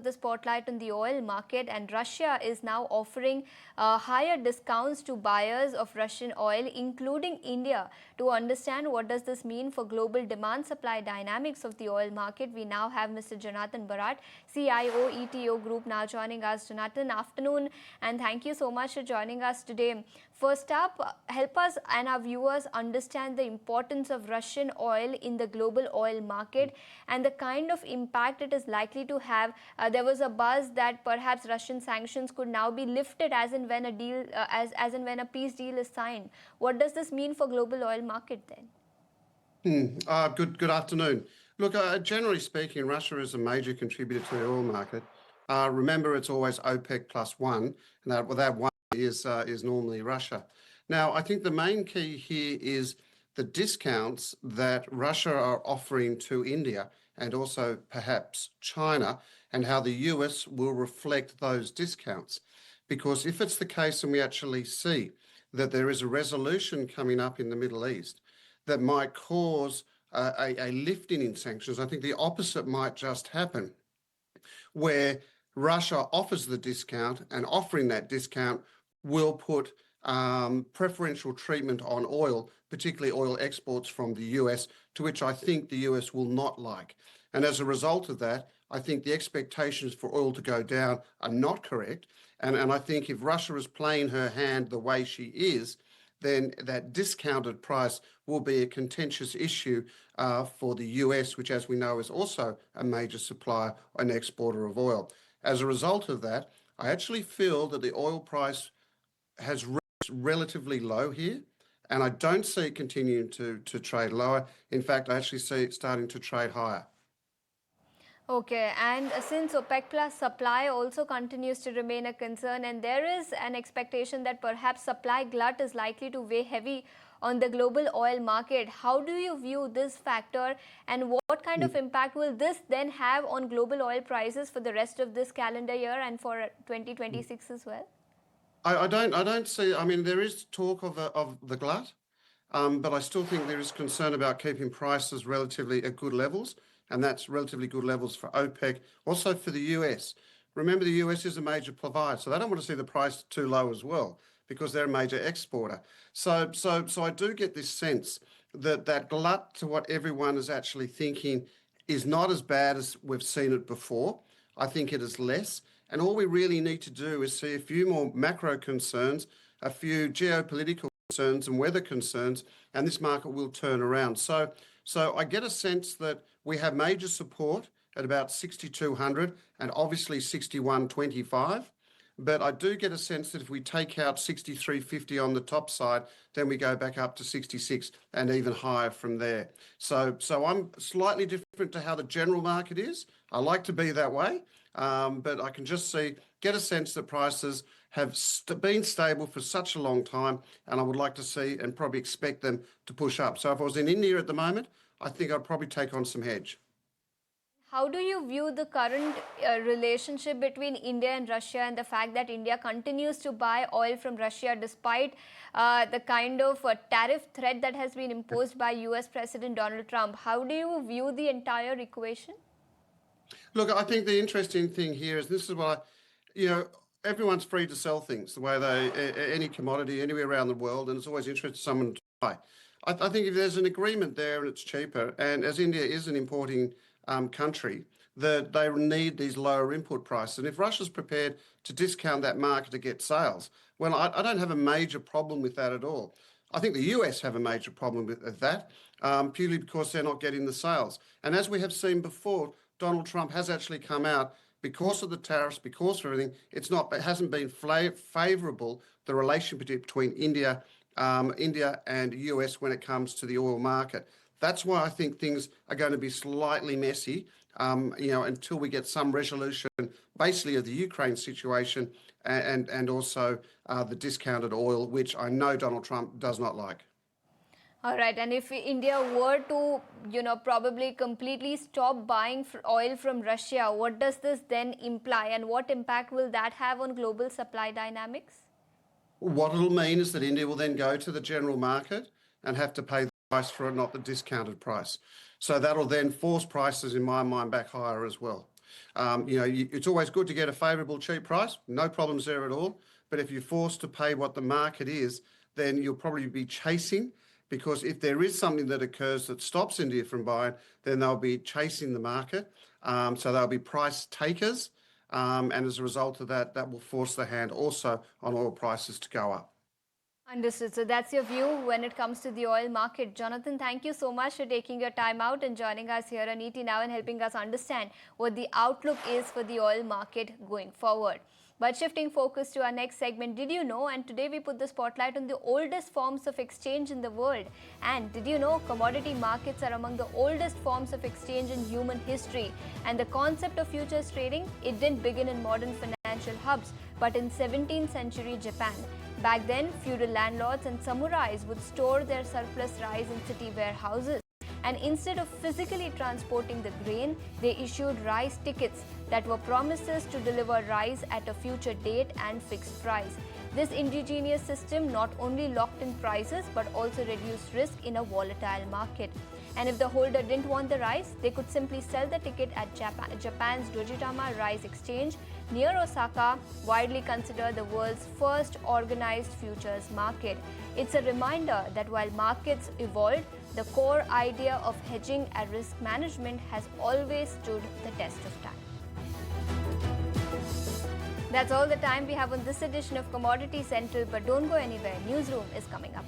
the spotlight on the oil market, and Russia is now offering higher discounts to buyers of Russian oil, including India. To understand what does this mean for global demand-supply dynamics of the oil market, we now have Mr. Jonathan Barratt, CIO, ETO Group, now joining us. Jonathan, afternoon, and thank you so much for joining us today. First up, help us and our viewers understand the importance of Russian oil in the global oil market and the kind of impact it is likely to have. There was a buzz that perhaps Russian sanctions could now be lifted as and when a deal, as and when a peace deal is signed. What does this mean for global oil market then? Good afternoon. Look, generally speaking, Russia is a major contributor to the oil market. Remember, it's always OPEC plus one, and that one is normally Russia. Now, I think the main key here is the discounts that Russia are offering to India and also perhaps China, and how the US will reflect those discounts. Because if it's the case and we actually see that there is a resolution coming up in the Middle East that might cause a lifting in sanctions, I think the opposite might just happen, where Russia offers the discount, and offering that discount will put preferential treatment on oil, particularly oil exports from the US, to which I think the US will not like. And as a result of that, I think the expectations for oil to go down are not correct. And I think if Russia is playing her hand the way she is, then that discounted price will be a contentious issue for the US, which, as we know, is also a major supplier and exporter of oil. As a result of that, I actually feel that the oil price has reached relatively low here, and I don't see it continuing to trade lower. In fact, I actually see it starting to trade higher. Okay, and since OPEC plus supply also continues to remain a concern, and there is an expectation that perhaps supply glut is likely to weigh heavy on the global oil market, how do you view this factor, and what kind of impact will this then have on global oil prices for the rest of this calendar year and for 2026 as well? I don't see. I mean, there is talk of the glut, but I still think there is concern about keeping prices relatively at good levels, and that's relatively good levels for OPEC, also for the US. Remember, the US is a major provider, so they don't want to see the price too low as well, because they're a major exporter. So I do get this sense that that glut, to what everyone is actually thinking, is not as bad as we've seen it before. I think it is less. And all we really need to do is see a few more macro concerns, a few geopolitical concerns and weather concerns, and this market will turn around. So I get a sense that we have major support at about 6,200 and obviously 6,125. But I do get a sense that if we take out 6,350 on the top side, then we go back up to 66 and even higher from there. So I'm slightly different to how the general market is. I like to be that way, but I can just get a sense that prices have been stable for such a long time, and I would like to see and probably expect them to push up. So if I was in India at the moment, I think I'd probably take on some hedge. How do you view the current relationship between India and Russia, and the fact that India continues to buy oil from Russia despite the kind of tariff threat that has been imposed by US President Donald Trump? How do you view the entire equation? Look, I think the interesting thing here is this is why, everyone's free to sell things the way any commodity anywhere around the world, and it's always interesting to someone to buy. I think if there's an agreement there and it's cheaper, and as India is an importing country, that they need these lower input prices. And if Russia's prepared to discount that market to get sales, well, I don't have a major problem with that at all. I think the US have a major problem with that, purely because they're not getting the sales. And as we have seen before, Donald Trump has actually come out, because of the tariffs, because of everything, it hasn't been favourable, the relationship between India and US when it comes to the oil market. That's why I think things are going to be slightly messy, until we get some resolution, basically, of the Ukraine situation and also the discounted oil, which I know Donald Trump does not like. All right, and if India were to, probably completely stop buying oil from Russia, what does this then imply, and what impact will that have on global supply dynamics? What it'll mean is that India will then go to the general market and have to pay the price for it, not the discounted price. So that'll then force prices, in my mind, back higher as well. It's always good to get a favourable cheap price, no problems there at all. But if you're forced to pay what the market is, then you'll probably be chasing, because if there is something that occurs that stops India from buying, then they'll be chasing the market. So they'll be price takers. And as a result of that, that will force the hand also on oil prices to go up. Understood. So that's your view when it comes to the oil market. Jonathan, thank you so much for taking your time out and joining us here on ET Now and helping us understand what the outlook is for the oil market going forward. But shifting focus to our next segment, did you know? And today we put the spotlight on the oldest forms of exchange in the world. And did you know commodity markets are among the oldest forms of exchange in human history? And the concept of futures trading, it didn't begin in modern financial hubs, but in 17th century Japan. Back then, feudal landlords and samurais would store their surplus rice in city warehouses. And instead of physically transporting the grain, they issued rice tickets that were promises to deliver rice at a future date and fixed price. This ingenious system not only locked in prices but also reduced risk in a volatile market. And if the holder didn't want the rice, they could simply sell the ticket at Japan's Dojitama Rice Exchange near Osaka, widely considered the world's first organized futures market. It's a reminder that while markets evolved, the core idea of hedging and risk management has always stood the test of time. That's all the time we have on this edition of Commodity Central, but don't go anywhere. Newsroom is coming up.